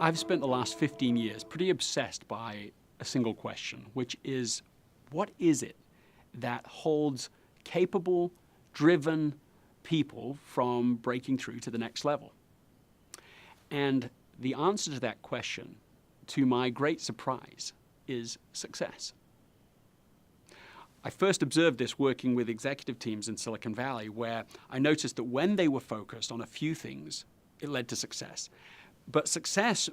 I've spent the last 15 years pretty obsessed by a single question, which is, what is it that holds capable, driven people from breaking through to the next level? And the answer to that question, to my great surprise, is success. I first observed this working with executive teams in Silicon Valley, where I noticed that when they were focused on a few things, it led to success. But success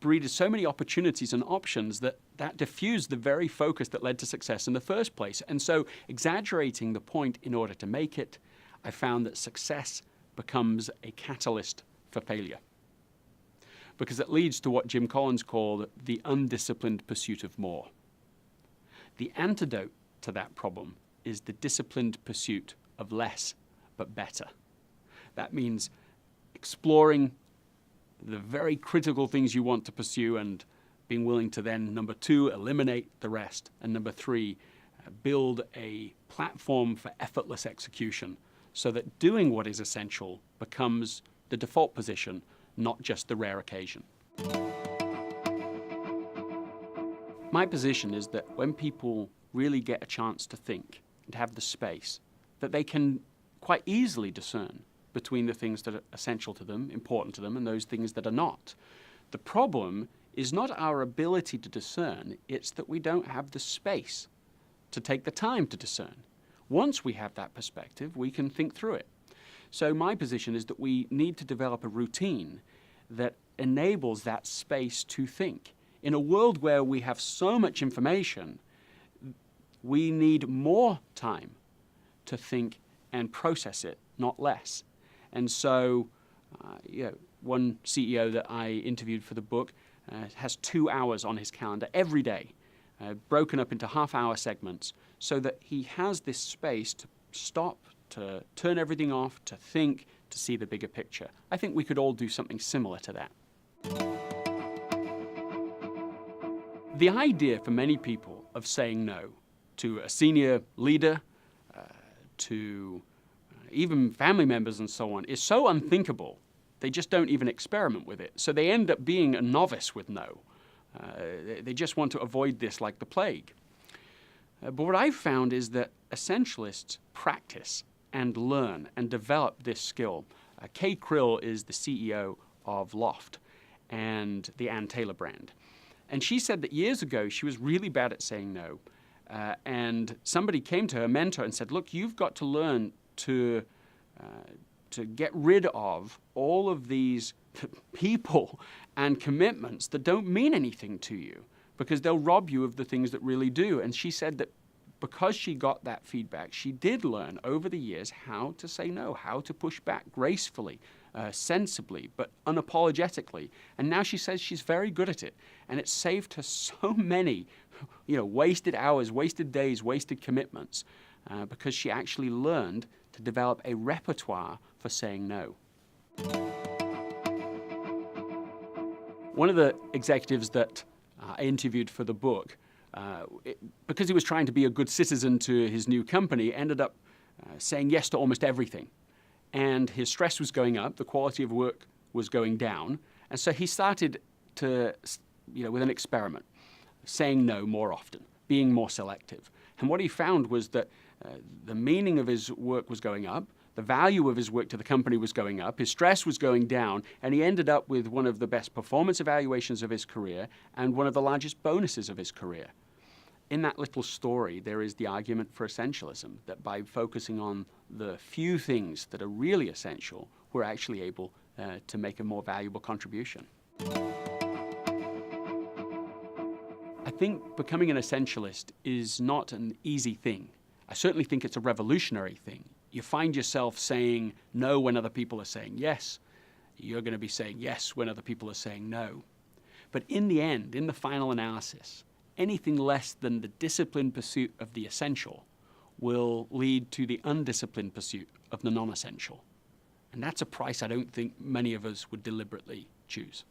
breeded so many opportunities and options that diffused the very focus that led to success in the first place. And so, exaggerating the point in order to make it, I found that success becomes a catalyst for failure, because it leads to what Jim Collins called the undisciplined pursuit of more. The antidote to that problem is the disciplined pursuit of less but better. That means exploring the very critical things you want to pursue and being willing to then, number 2, eliminate the rest, and number 3, build a platform for effortless execution so that doing what is essential becomes the default position, not just the rare occasion. My position is that when people really get a chance to think and have the space, that they can quite easily discern between the things that are essential to them, important to them, and those things that are not. The problem is not our ability to discern, it's that we don't have the space to take the time to discern. Once we have that perspective, we can think through it. So my position is that we need to develop a routine that enables that space to think. In a world where we have so much information, we need more time to think and process it, not less. And so, one CEO that I interviewed for the book has 2 hours on his calendar every day, broken up into half-hour segments, so that he has this space to stop, to turn everything off, to think, to see the bigger picture. I think we could all do something similar to that. The idea for many people of saying no to a senior leader, to even family members and so on, is so unthinkable, they just don't even experiment with it. So they end up being a novice with no. They just want to avoid this like the plague. But what I've found is that essentialists practice and learn and develop this skill. Kay Krill is the CEO of Loft and the Ann Taylor brand. And she said that years ago she was really bad at saying no. And somebody came to her mentor and said, look, you've got to learn to get rid of all of these people and commitments that don't mean anything to you, because they'll rob you of the things that really do. And she said that because she got that feedback, she did learn over the years how to say no, how to push back gracefully, sensibly, but unapologetically. And now she says she's very good at it. And it saved her so many wasted hours, wasted days, wasted commitments, because she actually learned to develop a repertoire for saying no. One of the executives that I interviewed for the book, because he was trying to be a good citizen to his new company, ended up saying yes to almost everything. And his stress was going up, the quality of work was going down, and so he started to, with an experiment, saying no more often, being more selective. And what he found was that the meaning of his work was going up, the value of his work to the company was going up, his stress was going down, and he ended up with one of the best performance evaluations of his career and one of the largest bonuses of his career. In that little story, there is the argument for essentialism, that by focusing on the few things that are really essential, we're actually able to make a more valuable contribution. I think becoming an essentialist is not an easy thing. I certainly think it's a revolutionary thing. You find yourself saying no when other people are saying yes. You're going to be saying yes when other people are saying no. But in the end, in the final analysis, anything less than the disciplined pursuit of the essential will lead to the undisciplined pursuit of the non-essential. And that's a price I don't think many of us would deliberately choose.